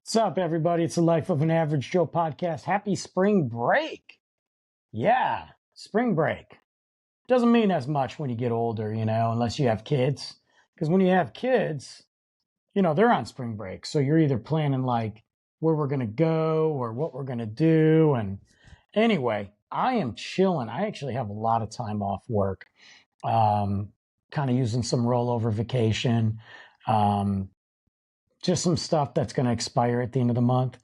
What's up, everybody? It's the Life of an Average Joe podcast. Happy spring break. Yeah, spring break. Doesn't mean as much when you get older, unless you have kids. Because when you have kids, they're on spring break. So you're either planning like where we're going to go or what we're going to do. And anyway, I am chilling. I actually have a lot of time off work, kind of using some rollover vacation. Just some stuff that's going to expire at the end of the month.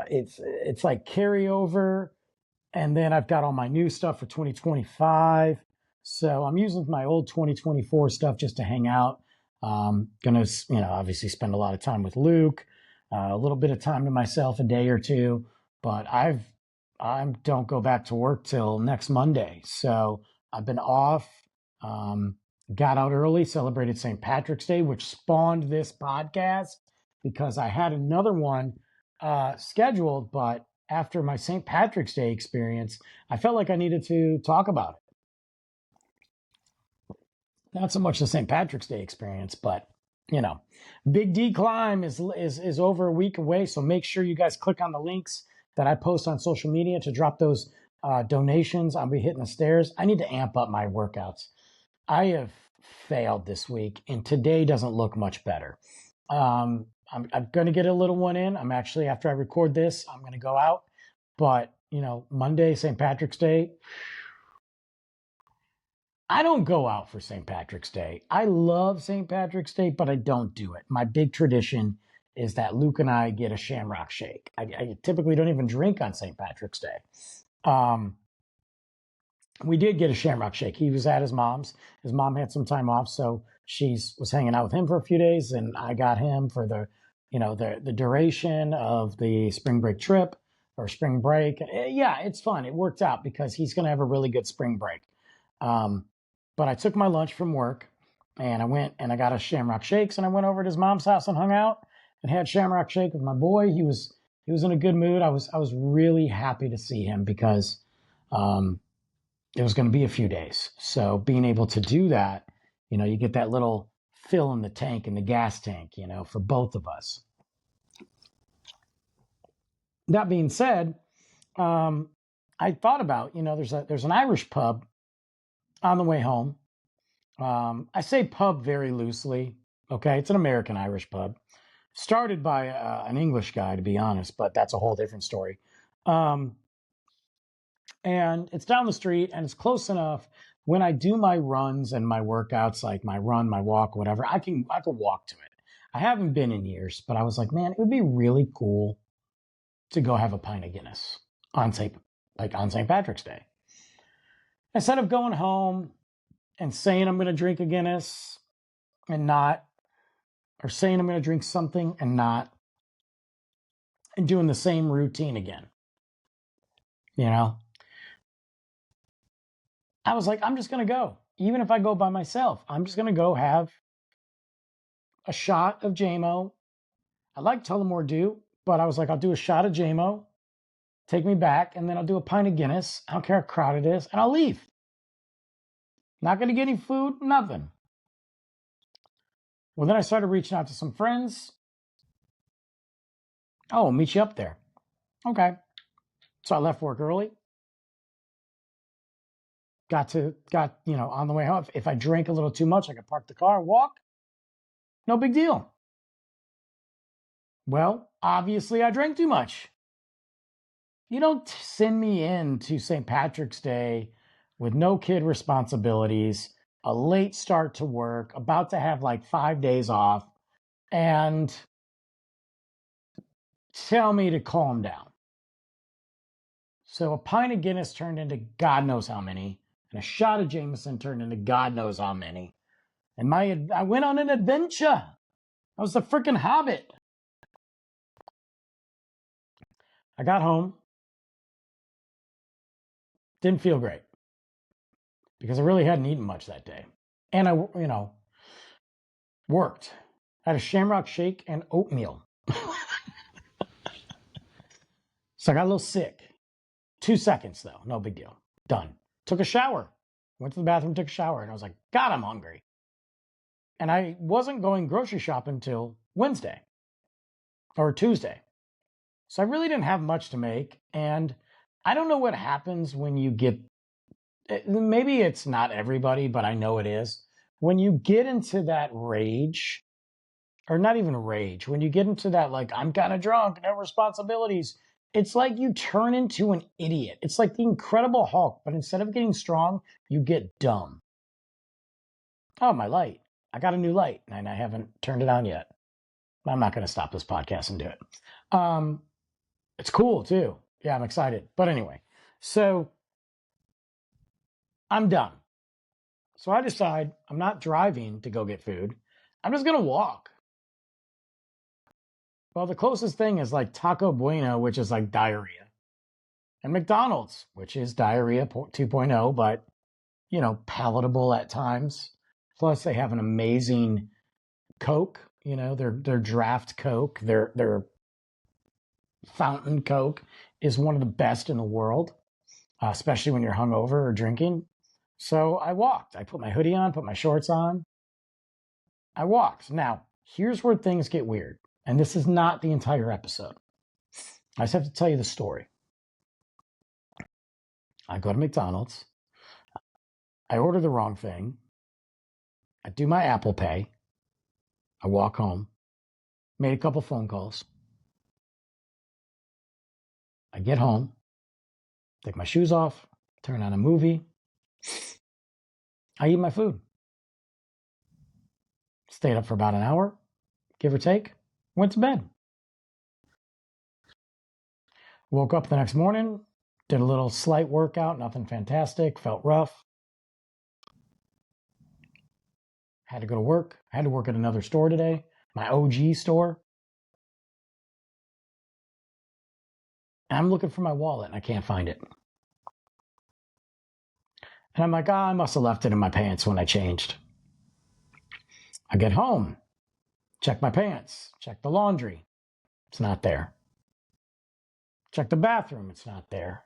It's like carryover, and then I've got all my new stuff for 2025. So I'm using my old 2024 stuff just to hang out. Gonna, obviously spend a lot of time with Luke, a little bit of time to myself, a day or two. But I don't go back to work till next Monday. So I've been off. Got out early, celebrated St. Patrick's Day, which spawned this podcast because I had another one scheduled, but after my St. Patrick's Day experience, I felt like I needed to talk about it. Not so much the St. Patrick's Day experience, but Big D Climb is over a week away, so make sure you guys click on the links that I post on social media to drop those donations. I'll be hitting the stairs. I need to amp up my workouts. I have failed this week, and today doesn't look much better. I'm going to get a little one in. I'm actually, after I record this, I'm going to go out. But, Monday, St. Patrick's Day, I don't go out for St. Patrick's Day. I love St. Patrick's Day, but I don't do it. My big tradition is that Luke and I get a Shamrock Shake. I typically don't even drink on St. Patrick's Day. We did get a Shamrock Shake. He was at his mom's. His mom had some time off, so she was hanging out with him for a few days, and I got him for the duration of the spring break trip or spring break. Yeah, it's fun. It worked out because he's going to have a really good spring break. But I took my lunch from work, and I went and I got a Shamrock Shakes, and I went over to his mom's house and hung out and had Shamrock Shake with my boy. He was in a good mood. I was really happy to see him because it was going to be a few days. So being able to do that, you get that little fill in the tank, in the gas tank, for both of us. That being said, I thought about, there's an Irish pub on the way home. I say pub very loosely. Okay. It's an American Irish pub. Started by an English guy, to be honest, but that's a whole different story. And it's down the street and it's close enough when I do my runs and my workouts, like my run, my walk, whatever, I can walk to it. I haven't been in years, but I was like, man, it would be really cool to go have a pint of Guinness on St. Patrick's Day. Instead of going home and saying I'm going to drink a Guinness and not, or saying I'm going to drink something and not, and doing the same routine again, I was like, I'm just going to go. Even if I go by myself, I'm just going to go have a shot of JMO. I like Tullamore Dew, but I was like, I'll do a shot of JMO, take me back, and then I'll do a pint of Guinness. I don't care how crowded it is, and I'll leave. Not going to get any food, nothing. Well, then I started reaching out to some friends. Oh, I'll meet you up there. Okay. So I left work early. Got on the way home. If I drank a little too much, I could park the car, walk. No big deal. Well, obviously I drank too much. You don't send me in to St. Patrick's Day with no kid responsibilities, a late start to work, about to have like 5 days off, and tell me to calm down. So a pint of Guinness turned into God knows how many. And a shot of Jameson turned into God knows how many. And I went on an adventure. I was the freaking Hobbit. I got home. Didn't feel great. Because I really hadn't eaten much that day. And I, worked. I had a Shamrock Shake and oatmeal. So I got a little sick. 2 seconds though. No big deal. Done. Took a shower. Went to the bathroom, took a shower, and I was like, God, I'm hungry. And I wasn't going grocery shopping until Wednesday or Tuesday. So I really didn't have much to make. And I don't know what happens when you get, maybe it's not everybody, but I know it is. When you get into that rage, or not even rage, when you get into that, like, I'm kind of drunk, no responsibilities, it's like you turn into an idiot. It's like the Incredible Hulk, but instead of getting strong, you get dumb. Oh, my light. I got a new light, and I haven't turned it on yet. I'm not going to stop this podcast and do it. It's cool, too. Yeah, I'm excited. But anyway, so I'm done. So I decide I'm not driving to go get food. I'm just going to walk. Well, the closest thing is like Taco Bueno, which is like diarrhea, and McDonald's, which is diarrhea 2.0, but, you know, palatable at times. Plus, they have an amazing Coke, you know, their draft Coke, their fountain Coke is one of the best in the world, especially when you're hungover or drinking. So I walked. I put my hoodie on, put my shorts on. I walked. Now, here's where things get weird. And this is not the entire episode. I just have to tell you the story. I go to McDonald's. I order the wrong thing. I do my Apple Pay. I walk home. Made a couple phone calls. I get home. Take my shoes off. Turn on a movie. I eat my food. Stayed up for about an hour, give or take. Went to bed. Woke up the next morning. Did a little slight workout. Nothing fantastic. Felt rough. Had to go to work. I had to work at another store today. My OG store. And I'm looking for my wallet and I can't find it. And I'm like, I must have left it in my pants when I changed. I get home, check my pants, check the laundry. It's not there. Check the bathroom. It's not there.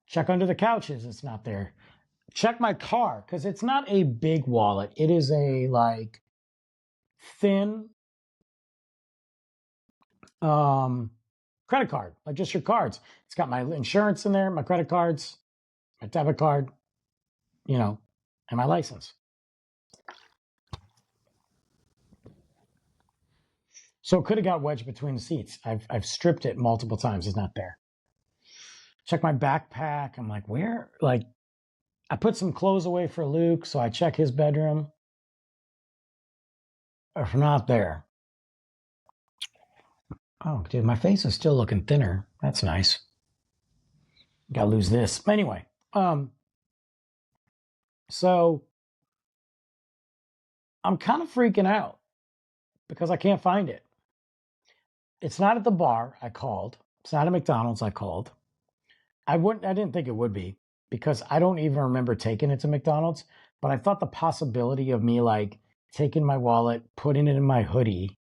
Check under the couches. It's not there. Check my car, because it's not a big wallet. It is a like thin credit card, like just your cards. It's got my insurance in there, my credit cards, my debit card, you know, and my license. So it could have got wedged between the seats. I've stripped it multiple times. It's not there. Check my backpack. I'm like, where? Like, I put some clothes away for Luke, so I check his bedroom. If not there. Oh, dude, my face is still looking thinner. That's nice. Gotta lose this. Anyway, so I'm kind of freaking out because I can't find it. It's not at the bar. I called. It's not at McDonald's. I called. I didn't think it would be because I don't even remember taking it to McDonald's, but I thought the possibility of me like taking my wallet, putting it in my hoodie,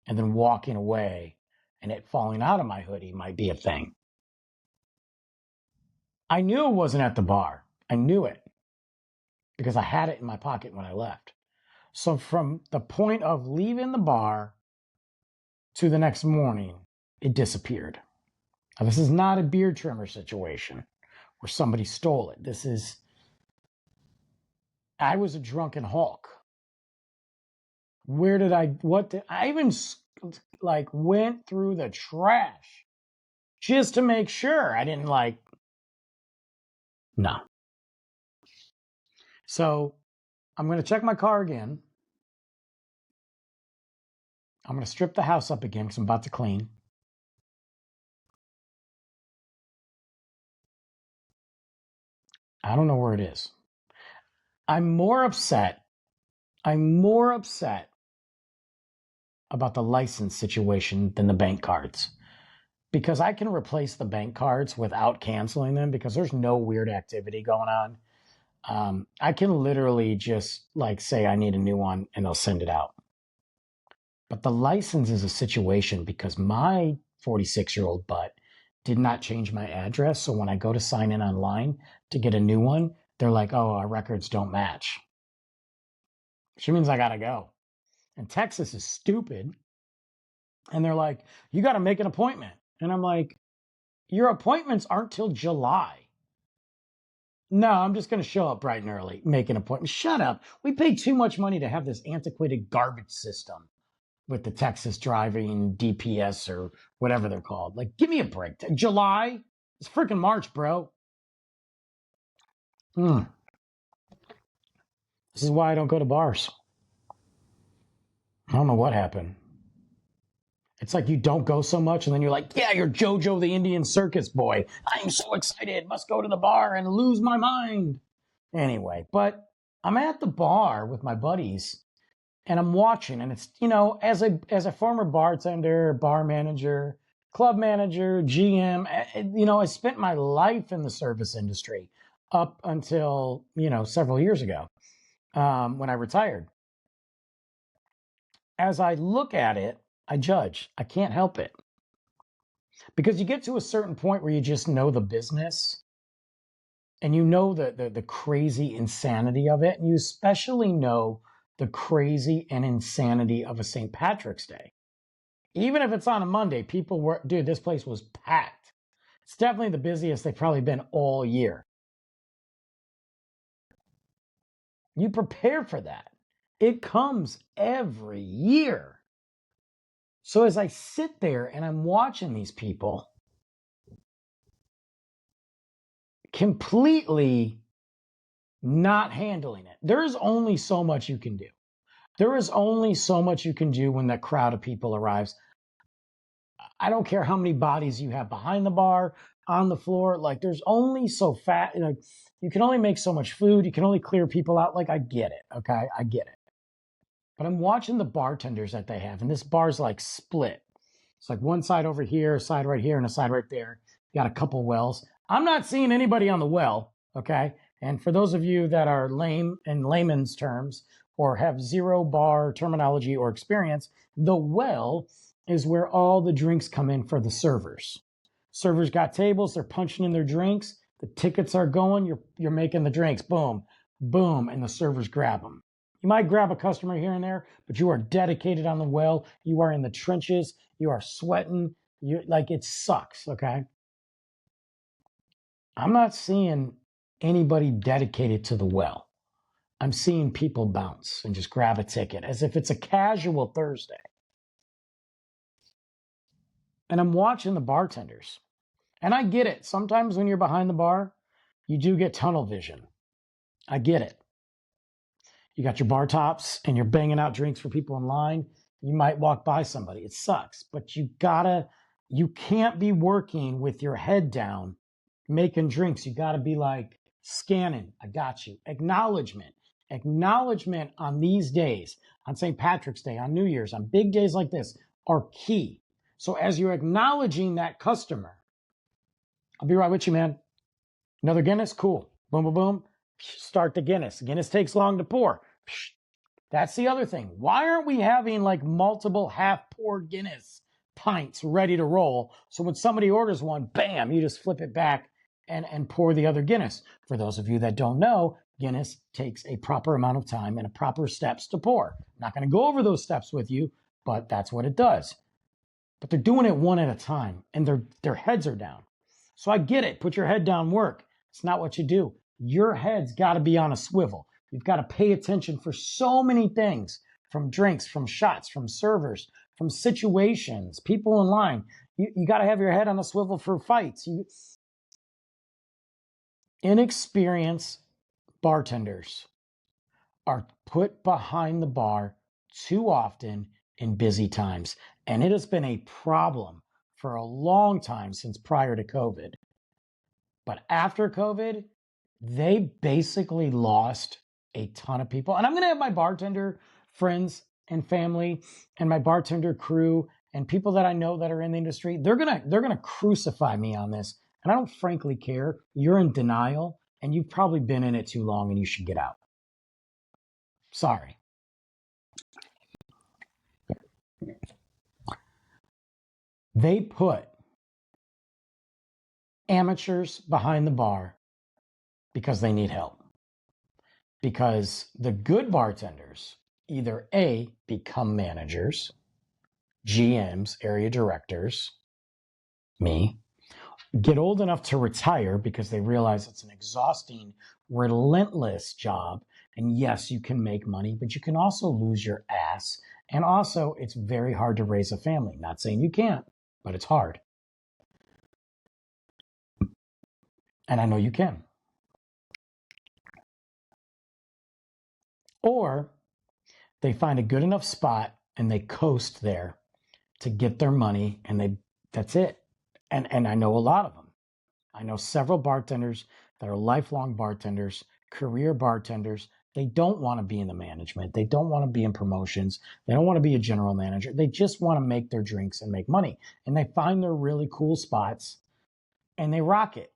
and then walking away and it falling out of my hoodie might be a thing. I knew it wasn't at the bar. I knew it because I had it in my pocket when I left. So from the point of leaving the bar to the next morning, it disappeared. Now, this is not a beard trimmer situation where somebody stole it. I was a drunken Hulk. I even like went through the trash just to make sure I didn't no. So I'm going to check my car again. I'm going to strip the house up again because I'm about to clean. I don't know where it is. I'm more upset about the license situation than the bank cards because I can replace the bank cards without canceling them because there's no weird activity going on. I can literally just like say I need a new one and they'll send it out. But the license is a situation because my 46-year-old butt did not change my address. So when I go to sign in online to get a new one, they're like, oh, our records don't match. Which means I got to go. And Texas is stupid And they're like, you got to make an appointment. And I'm like, your appointments aren't till July. No, I'm just going to show up bright and early, make an appointment. Shut up. We pay too much money to have this antiquated garbage system with the Texas driving DPS or whatever they're called. Like, give me a break. July? It's freaking March, bro. This is why I don't go to bars. I don't know what happened. It's like you don't go so much, and then you're like, yeah, you're JoJo the Indian Circus boy. I'm so excited. Must go to the bar and lose my mind. Anyway, but I'm at the bar with my buddies, and I'm watching, and it's, as a former bartender, bar manager, club manager, GM, I spent my life in the service industry up until, several years ago when I retired. As I look at it, I judge. I can't help it. Because you get to a certain point where you just know the business and you know the crazy insanity of it. And you especially know the crazy and insanity of a St. Patrick's Day. Even if it's on a Monday, people were, dude, this place was packed. It's definitely the busiest they've probably been all year. You prepare for that. It comes every year. So as I sit there and I'm watching these people completely not handling it, there is only so much you can do. There is only so much you can do when that crowd of people arrives. I don't care how many bodies you have behind the bar, on the floor. Like, there's only so fat. You can only make so much food. You can only clear people out. Like, I get it. Okay, I get it. But I'm watching the bartenders that they have, and this bar's like split. It's like one side over here, a side right here, and a side right there. You got a couple wells. I'm not seeing anybody on the well, okay? And for those of you that are lame in layman's terms or have zero bar terminology or experience, the well is where all the drinks come in for the servers. Servers got tables, they're punching in their drinks, the tickets are going, you're making the drinks, boom, boom, and the servers grab them. You might grab a customer here and there, but you are dedicated on the well. You are in the trenches. You are sweating. It sucks, okay? I'm not seeing anybody dedicated to the well. I'm seeing people bounce and just grab a ticket as if it's a casual Thursday. And I'm watching the bartenders. And I get it. Sometimes when you're behind the bar, you do get tunnel vision. I get it. You got your bar tops and you're banging out drinks for people in line. You might walk by somebody. It sucks, but you can't be working with your head down, making drinks. You gotta be like scanning. I got you. Acknowledgement on these days, on St. Patrick's Day, on New Year's, on big days like this are key. So as you're acknowledging that customer, I'll be right with you, man. Another Guinness? Cool. Boom, boom, boom. Start the Guinness. Guinness takes long to pour. That's the other thing. Why aren't we having like multiple half-poured Guinness pints ready to roll? So when somebody orders one, bam, you just flip it back and pour the other Guinness. For those of you that don't know, Guinness takes a proper amount of time and a proper steps to pour. I'm not going to go over those steps with you, but that's what it does. But they're doing it one at a time, and their heads are down. So I get it. Put your head down, work. It's not what you do. Your head's got to be on a swivel. You've got to pay attention for so many things, from drinks, from shots, from servers, from situations, people in line. You got to have your head on a swivel for fights. Inexperienced bartenders are put behind the bar too often in busy times. And it has been a problem for a long time since prior to COVID. But after COVID, they basically lost a ton of people. And I'm going to have my bartender friends and family and my bartender crew and people that I know that are in the industry. They're going to crucify me on this. And I don't frankly care. You're in denial and you've probably been in it too long and you should get out. Sorry. They put amateurs behind the bar because they need help. Because the good bartenders either A, become managers, GMs, area directors, me, get old enough to retire because they realize it's an exhausting, relentless job. And yes, you can make money, but you can also lose your ass. And also, it's very hard to raise a family. Not saying you can't, but it's hard. And I know you can. Or they find a good enough spot and they coast there to get their money, and that's it. And I know a lot of them. I know several bartenders that are lifelong bartenders, career bartenders. They don't want to be in the management. They don't want to be in promotions. They don't want to be a general manager. They just want to make their drinks and make money. And they find their really cool spots and they rock it.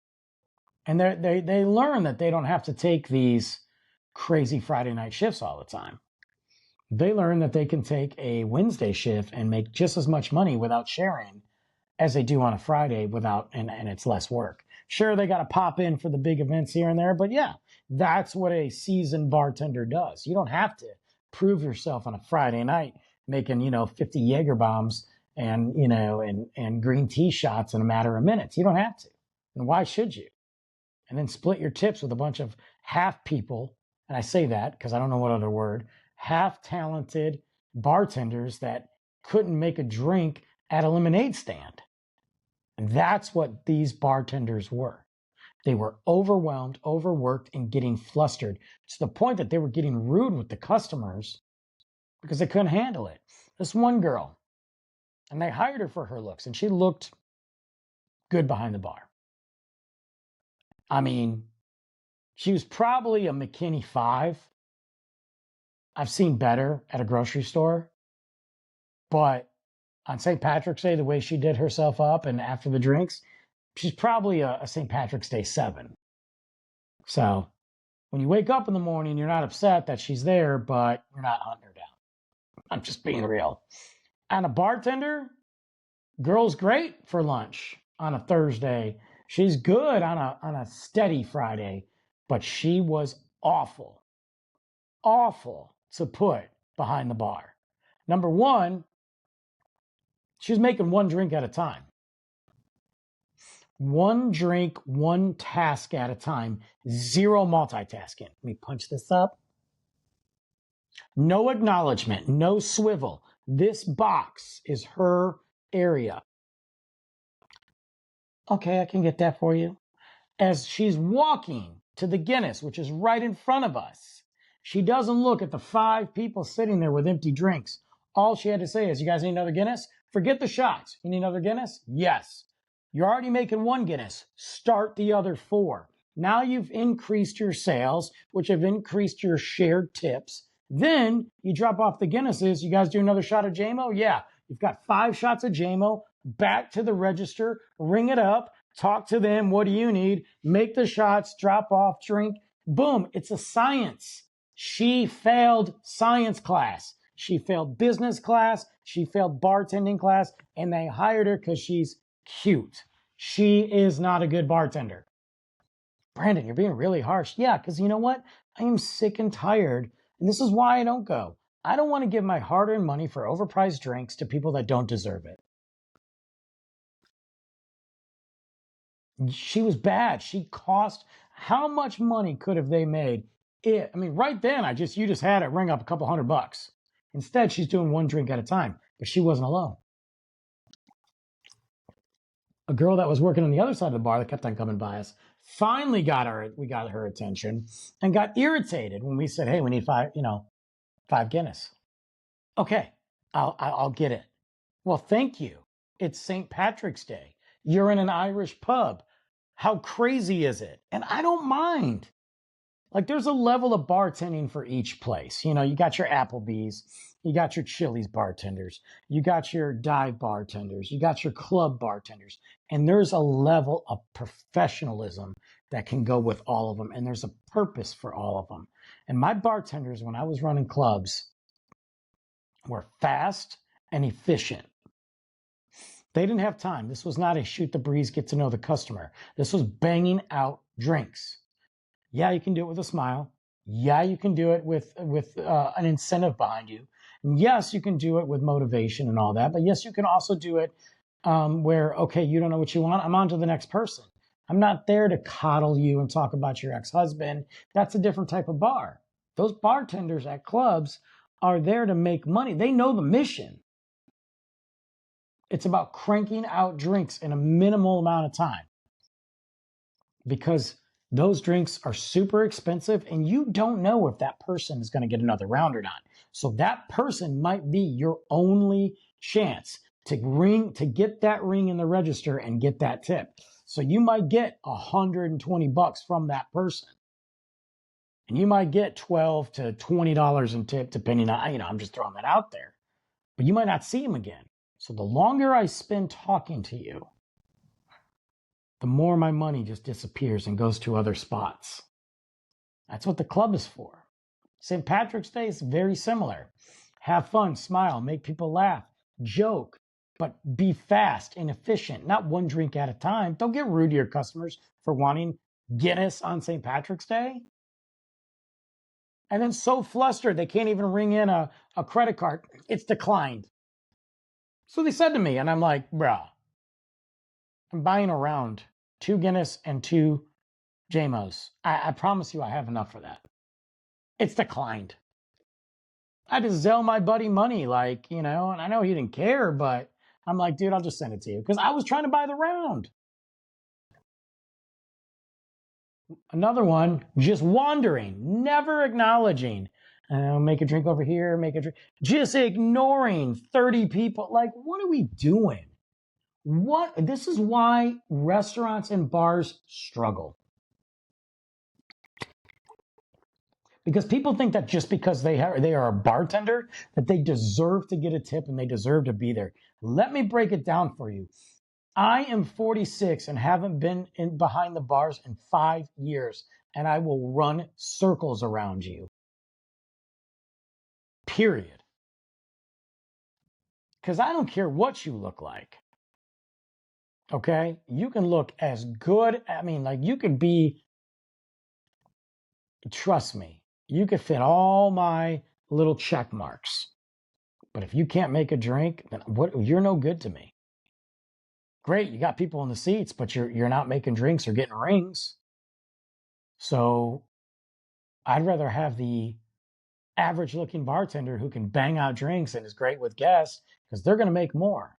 And they learn that they don't have to take these crazy Friday night shifts all the time. They learn that they can take a Wednesday shift and make just as much money without sharing as they do on a Friday without, and it's less work. Sure, they got to pop in for the big events here and there, but yeah, that's what a seasoned bartender does. You don't have to prove yourself on a Friday night making, 50 Jaeger bombs and, and green tea shots in a matter of minutes. You don't have to. And why should you? And then split your tips with a bunch of half people. And I say that because I don't know what other word, half talented bartenders that couldn't make a drink at a lemonade stand. And that's what these bartenders were. They were overwhelmed, overworked, and getting flustered to the point that they were getting rude with the customers because they couldn't handle it. This one girl, and they hired her for her looks, and she looked good behind the bar. I mean, she was probably a McKinney 5. I've seen better at a grocery store, but on St. Patrick's Day, the way she did herself up and after the drinks, she's probably a St. Patrick's Day 7. So when you wake up in the morning, you're not upset that she's there, but you're not hunting her down. I'm just being real. And a bartender, girl's great for lunch on a Thursday. She's good on a steady Friday, but she was awful to put behind the bar. Number one, she was making one drink at a time. One drink, one task at a time, zero multitasking. Let me punch this up. No acknowledgement, no swivel. This box is her area. Okay, I can get that for you. As she's walking to the Guinness, which is right in front of us, she doesn't look at the 5 people sitting there with empty drinks. All she had to say is, you guys need another Guinness? Forget the shots. You need another Guinness? Yes. You're already making one Guinness. Start the other 4. Now you've increased your sales, which have increased your shared tips. Then you drop off the Guinnesses. You guys do another shot of JMO? Yeah. You've got 5 shots of JMO. Back to the register. Ring it up. Talk to them. What do you need? Make the shots. Drop off. Drink. Boom. It's a science. She failed science class. She failed business class. She failed bartending class. And they hired her because she's cute. She is not a good bartender. Brandon, you're being really harsh. Yeah, because you know what? I am sick and tired. And this is why I don't go. I don't want to give my hard-earned money for overpriced drinks to people that don't deserve it. She was bad. She cost, how much money could have they made? Right then, you just had it ring up a couple $100. Instead, she's doing one drink at a time, but she wasn't alone. A girl that was working on the other side of the bar that kept on coming by us finally got her attention and got irritated when we said, hey, we need 5 Guinness. Okay, I'll get it. Well, thank you. It's St. Patrick's Day. You're in an Irish pub. How crazy is it? And I don't mind. Like, there's a level of bartending for each place. You got your Applebee's, you got your Chili's bartenders, you got your dive bartenders, you got your club bartenders, and there's a level of professionalism that can go with all of them, and there's a purpose for all of them. And my bartenders, when I was running clubs, were fast and efficient. They didn't have time. This was not a shoot the breeze, get to know the customer. This was banging out drinks. Yeah, you can do it with a smile. Yeah, you can do it with an incentive behind you. And yes, you can do it with motivation and all that, but yes, you can also do it where, okay, you don't know what you want. I'm on to the next person. I'm not there to coddle you and talk about your ex-husband. That's a different type of bar. Those bartenders at clubs are there to make money. They know the mission. It's about cranking out drinks in a minimal amount of time because those drinks are super expensive and you don't know if that person is going to get another round or not. So that person might be your only chance to get that ring in the register and get that tip. So you might get $120 from that person. And you might get $12 to $20 in tip, depending on, I'm just throwing that out there. But you might not see him again. So the longer I spend talking to you, the more my money just disappears and goes to other spots. That's what the club is for. St. Patrick's Day is very similar. Have fun, smile, make people laugh, joke, but be fast and efficient, not one drink at a time. Don't get rude to your customers for wanting Guinness on St. Patrick's Day. And then so flustered, they can't even ring in a credit card. It's declined. So they said to me, and I'm like, bruh, I'm buying around 2 Guinness and 2 JMOs. I promise you I have enough for that. It's declined. I just Zelle my buddy money, and I know he didn't care, but I'm like, dude, I'll just send it to you. Because I was trying to buy the round. Another one, just wandering, never acknowledging. Make a drink over here, make a drink. Just ignoring 30 people. Like, what are we doing? This is why restaurants and bars struggle. Because people think that just because they are a bartender, that they deserve to get a tip and they deserve to be there. Let me break it down for you. I am 46 and haven't been behind the bars in 5 years, and I will run circles around you. Period. Because I don't care what you look like. Okay? You can look as good. You could be, trust me, you could fit all my little check marks. But if you can't make a drink, then you're no good to me. Great, you got people in the seats, but you're not making drinks or getting rings. So I'd rather have the average looking bartender who can bang out drinks and is great with guests because they're going to make more.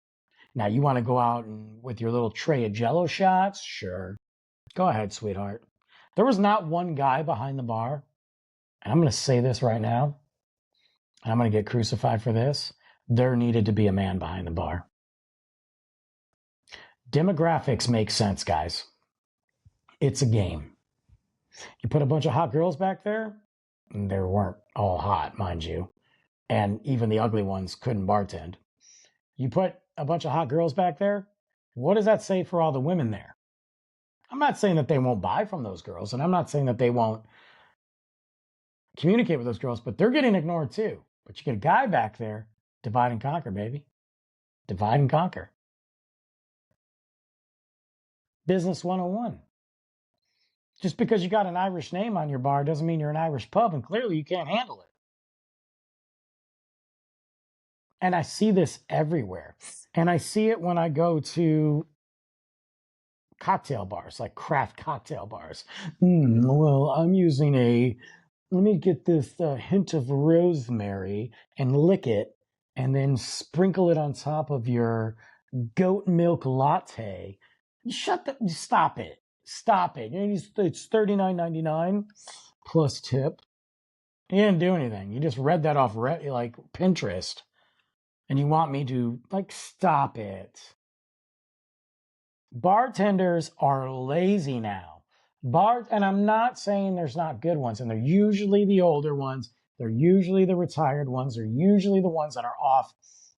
Now, you want to go out and with your little tray of Jello shots? Sure. Go ahead, sweetheart. There was not one guy behind the bar, and I'm going to say this right now, and I'm going to get crucified for this. There needed to be a man behind the bar. Demographics make sense, guys. It's a game. You put a bunch of hot girls back there, and they weren't all hot, mind you, and even the ugly ones couldn't bartend. You put a bunch of hot girls back there, what does that say for all the women there? I'm not saying that they won't buy from those girls, and I'm not saying that they won't communicate with those girls, but they're getting ignored too. But you get a guy back there, divide and conquer, baby. Divide and conquer. Business 101. Just because you got an Irish name on your bar doesn't mean you're an Irish pub, and clearly you can't handle it. And I see this everywhere. And I see it when I go to cocktail bars, like craft cocktail bars. Well, I'm using let me get this hint of rosemary and lick it and then sprinkle it on top of your goat milk latte. Stop it. Stop it. It's $39.99 plus tip. You didn't do anything. You just read that off like Pinterest. And you want me to stop it. Bartenders are lazy now. And I'm not saying there's not good ones, and they're usually the older ones. They're usually the retired ones. They're usually the ones that are off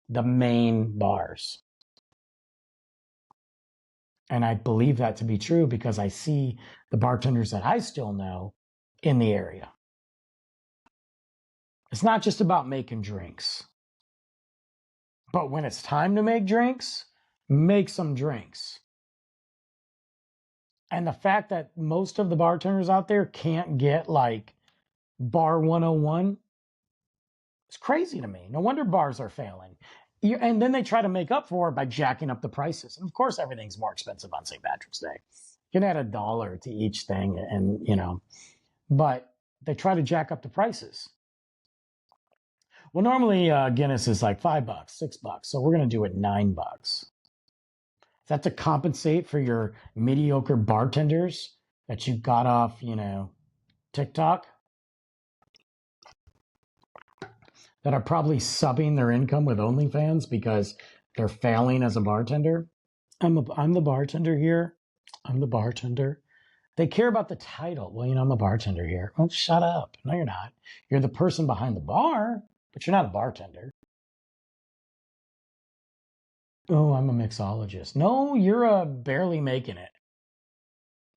the main bars. And I believe that to be true because I see the bartenders that I still know in the area. It's not just about making drinks. But when it's time to make drinks, make some drinks. And the fact that most of the bartenders out there can't get bar 101 It's crazy to me. No wonder bars are failing. And then they try to make up for it by jacking up the prices. And of course, everything's more expensive on St. Patrick's Day. You can add $1 to each thing, and but they try to jack up the prices. Well, normally Guinness is like $5, $6, so we're going to do it $9. Is that to compensate for your mediocre bartenders that you got off, TikTok, that are probably subbing their income with OnlyFans because they're failing as a bartender? I'm the bartender here. I'm the bartender. They care about the title. Well, I'm a bartender here. Well, shut up. No, you're not. You're the person behind the bar, but you're not a bartender. Oh, I'm a mixologist. No, you're barely making it.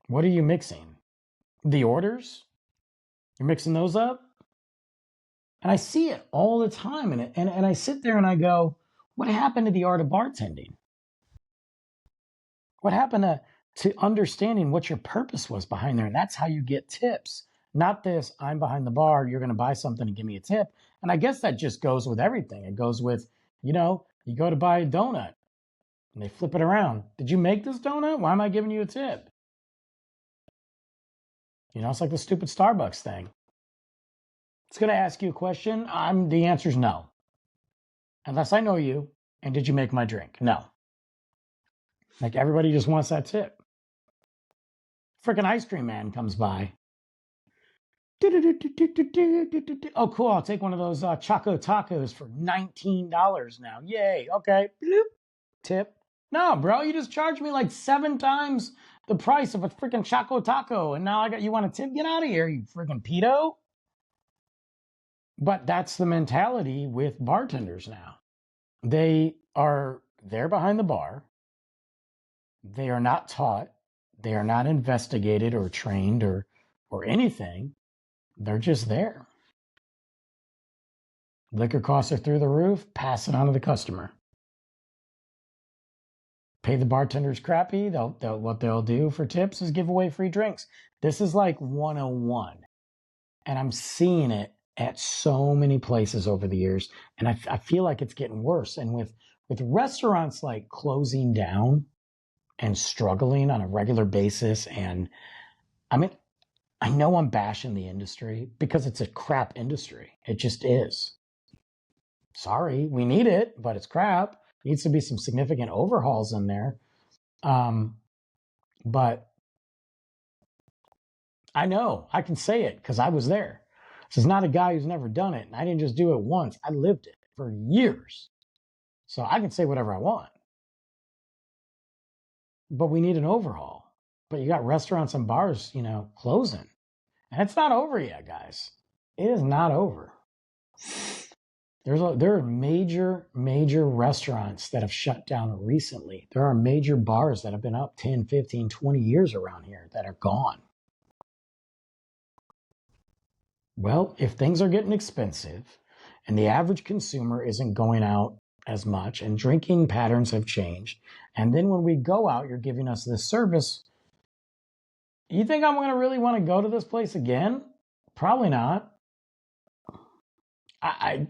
What are you mixing? The orders? You're mixing those up? And I see it all the time. And I sit there and I go, what happened to the art of bartending? What happened to understanding what your purpose was behind there? And that's how you get tips. Not this, I'm behind the bar, you're going to buy something and give me a tip. And I guess that just goes with everything. It goes with, you go to buy a donut and they flip it around. Did you make this donut? Why am I giving you a tip? It's like the stupid Starbucks thing. It's going to ask you a question. The answer is no. Unless I know you. And did you make my drink? No. Like everybody just wants that tip. Freaking ice cream man comes by. Oh, cool. I'll take one of those Choco Tacos for $19 now. Yay. Okay. Bloop. Tip. No, bro. You just charged me like 7 times the price of a freaking Choco Taco. And now you want a tip? Get out of here, you freaking pedo. But that's the mentality with bartenders now. They are there behind the bar. They are not taught. They are not investigated or trained or anything. They're just there. Liquor costs are through the roof. Pass it on to the customer. Pay the bartenders crappy. What they'll do for tips is give away free drinks. This is like 101. And I'm seeing it at so many places over the years. And I feel like it's getting worse. And with restaurants like closing down and struggling on a regular basis. And I know I'm bashing the industry because it's a crap industry. It just is. Sorry, we need it, but it's crap. Needs to be some significant overhauls in there. But I know I can say it because I was there. This is not a guy who's never done it. And I didn't just do it once. I lived it for years. So I can say whatever I want. But we need an overhaul. But you got restaurants and bars, closing. And it's not over yet, guys. It is not over. There are major restaurants that have shut down recently. There are major bars that have been up 10, 15, 20 years around here that are gone. Well, if things are getting expensive and the average consumer isn't going out as much and drinking patterns have changed, and then when we go out, you're giving us this service, you think I'm going to really want to go to this place again? Probably not. I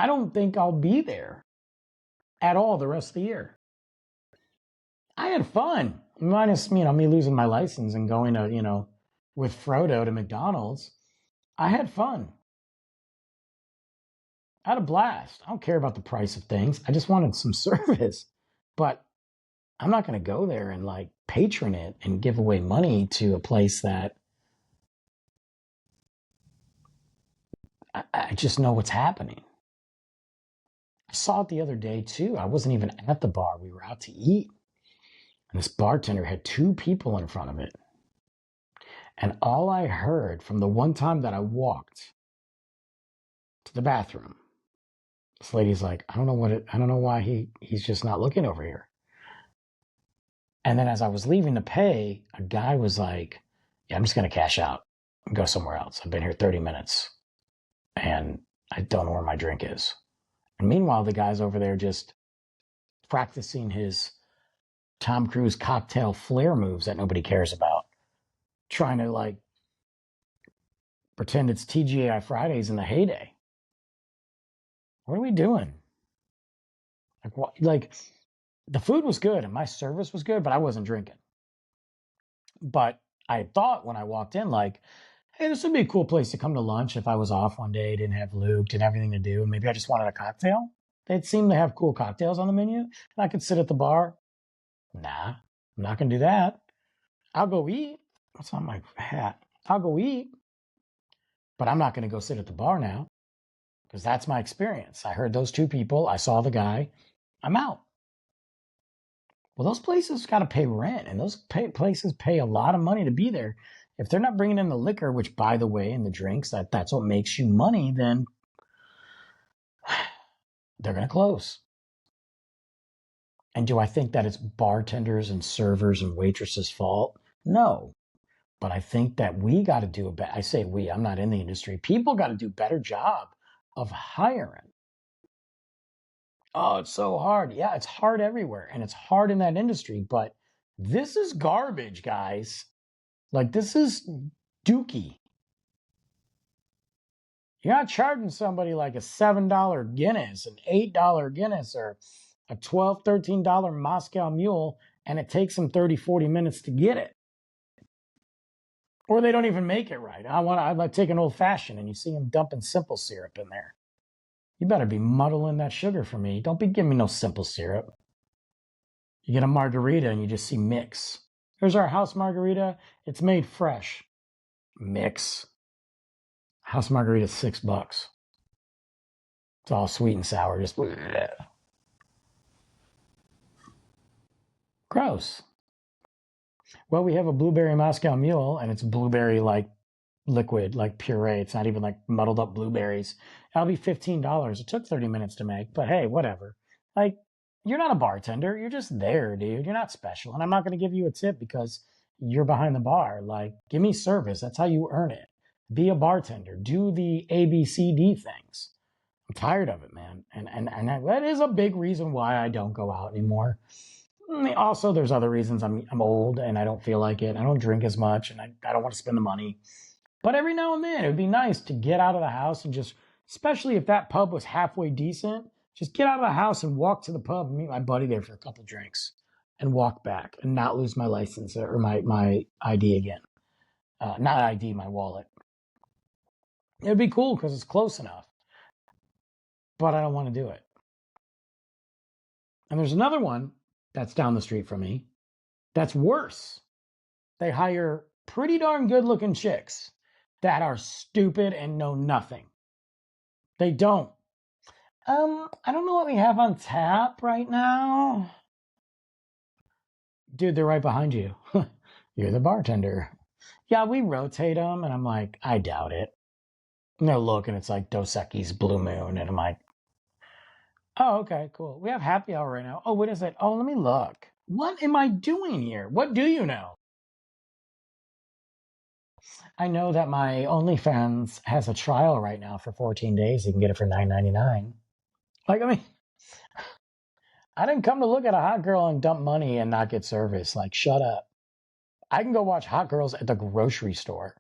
don't think I'll be there at all the rest of the year. I had fun, minus, me losing my license and going to, with Frodo to McDonald's. I had fun. I had a blast. I don't care about the price of things. I just wanted some service. But I'm not going to go there and patron it and give away money to a place that I just know what's happening. I saw it the other day too. I wasn't even at the bar. We were out to eat. And this bartender had 2 people in front of it. And all I heard from the one time that I walked to the bathroom, this lady's like, I don't know why he's just not looking over here. And then as I was leaving to pay, a guy was like, yeah, I'm just going to cash out and go somewhere else. I've been here 30 minutes and I don't know where my drink is. And meanwhile, the guy's over there just practicing his Tom Cruise cocktail flair moves that nobody cares about, trying to pretend it's TGI Fridays in the heyday. What are we doing? Like, what? Like, the food was good and my service was good, but I wasn't drinking. But I thought when I walked in, like, hey, this would be a cool place to come to lunch if I was off one day, didn't have Luke, didn't have anything to do, and maybe I just wanted a cocktail. They seem to have cool cocktails on the menu, and I could sit at the bar. Nah, I'm not gonna do that. I'll go eat. What's on my hat? I'll go eat, but I'm not gonna go sit at the bar now because that's my experience. I heard those two people. I saw the guy. I'm out. Well, those places got to pay rent, and those places pay a lot of money to be there. If they're not bringing in the liquor, which, by the way, and the drinks, that's what makes you money, then they're going to close. And do I think that it's bartenders and servers and waitresses' fault? No. But I think that we got to do a better, I say we, I'm not in the industry. People got to do a better job of hiring. Oh, it's so hard. Yeah, it's hard everywhere, and it's hard in that industry, but this is garbage, guys. Like, this is dookie. You're not charging somebody like a $7 Guinness, an $8 Guinness, or a $12, $13 Moscow Mule, and it takes them 30, 40 minutes to get it. Or they don't even make it right. I'd like take an old fashioned, and you see them dumping simple syrup in there. You better be muddling that sugar for me. Don't be giving me no simple syrup. You get a margarita and you just see mix. Here's our house margarita. It's made fresh. Mix. House margarita is $6. It's all sweet and sour. Just gross. Well, we have a blueberry Moscow Mule, and it's blueberry like liquid, like puree. It's not even like muddled up blueberries. That'll be $15. It took 30 minutes to make, but hey, whatever. Like, you're not a bartender. You're just there, dude. You're not special. And I'm not going to give you a tip because you're behind the bar. Like, give me service. That's how you earn it. Be a bartender. Do the ABCD things. I'm tired of it, man. And that is a big reason why I don't go out anymore. Also, there's other reasons. I'm old and I don't feel like it. I don't drink as much and I don't want to spend the money. But every now and then, it would be nice to get out of the house and just, especially if that pub was halfway decent, just get out of the house and walk to the pub and meet my buddy there for a couple drinks and walk back and not lose my license or my ID again. Not ID, my wallet. It would be cool because it's close enough. But I don't want to do it. And there's another one that's down the street from me that's worse. They hire pretty darn good looking chicks that are stupid and know nothing. They don't. I don't know what we have on tap right now. Dude, they're right behind you. You're the bartender. Yeah, we rotate them, and I'm like, I doubt it. And they're looking, it's like Dos Equis Blue Moon, and I'm like, oh, okay, cool. We have happy hour right now. Oh, what is it? Oh, let me look. What am I doing here? What do you know? I know that my OnlyFans has a trial right now for 14 days. You can get it for $9.99. Like, I mean, I didn't come to look at a hot girl and dump money and not get service. Like, shut up. I can go watch hot girls at the grocery store.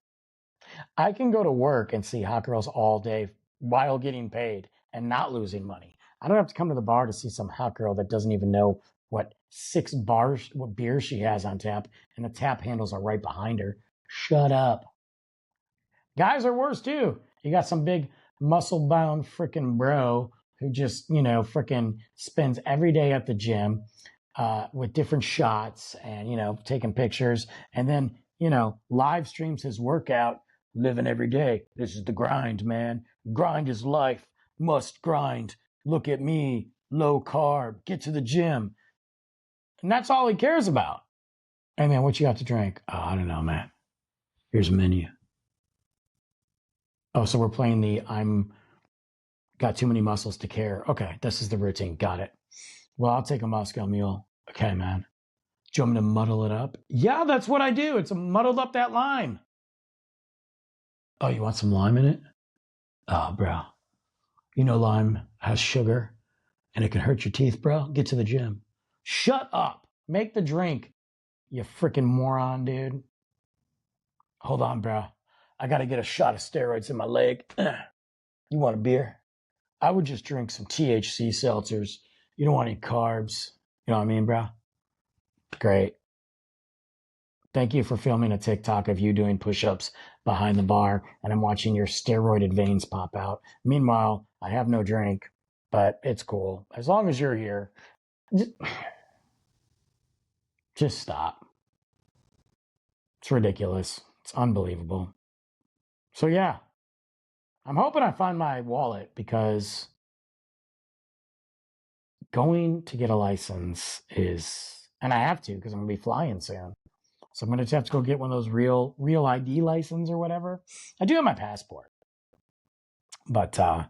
I can go to work and see hot girls all day while getting paid and not losing money. I don't have to come to the bar to see some hot girl that doesn't even know what beers she has on tap, and the tap handles are right behind her. Shut up. Guys are worse too. You got some big muscle-bound freaking bro who just, freaking spends every day at the gym with different shots and, taking pictures, and then, live streams his workout, living every day. This is the grind, man. Grind is life. Must grind. Look at me. Low carb. Get to the gym. And that's all he cares about. Hey, man, what you got to drink? Oh, I don't know, man. Here's a menu. Oh, so we're playing the I'm got too many muscles to care. Okay, this is the routine. Got it. Well, I'll take a Moscow Mule. Okay, man. Do you want me to muddle it up? Yeah, that's what I do. It's muddled up that lime. Oh, you want some lime in it? Oh, bro. Lime has sugar and it can hurt your teeth, bro. Get to the gym. Shut up. Make the drink, you freaking moron, dude. Hold on, bro. I got to get a shot of steroids in my leg. You want a beer? I would just drink some THC seltzers. You don't want any carbs. You know what I mean, bro? Great. Thank you for filming a TikTok of you doing push-ups behind the bar, and I'm watching your steroided veins pop out. Meanwhile, I have no drink, but it's cool. As long as you're here, just stop. It's ridiculous. It's unbelievable. So yeah, I'm hoping I find my wallet because going to get a license is, and I have to because I'm going to be flying soon. So I'm going to just have to go get one of those real ID license or whatever. I do have my passport, but I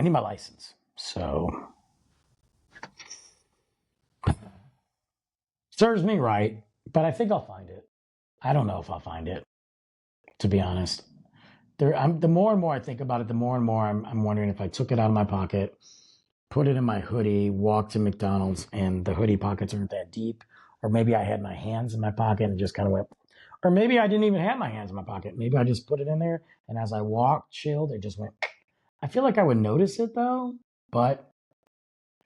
need my license. So serves me right, but I think I'll find it. I don't know if I'll find it, to be honest. The more and more I think about it, the more and more I'm wondering if I took it out of my pocket, put it in my hoodie, walked to McDonald's, and the hoodie pockets aren't that deep. Or maybe I had my hands in my pocket and just kind of went. Or maybe I didn't even have my hands in my pocket. Maybe I just put it in there, and as I walked, chilled, it just went. I feel like I would notice it, though. But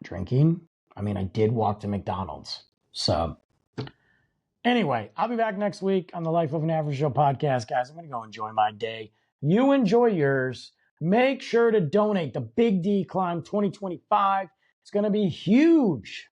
drinking, I mean, I did walk to McDonald's. So anyway, I'll be back next week on the Life of an Average Joe podcast, guys. I'm going to go enjoy my day. You enjoy yours. Make sure to donate. The Big D Climb 2025. It's going to be huge.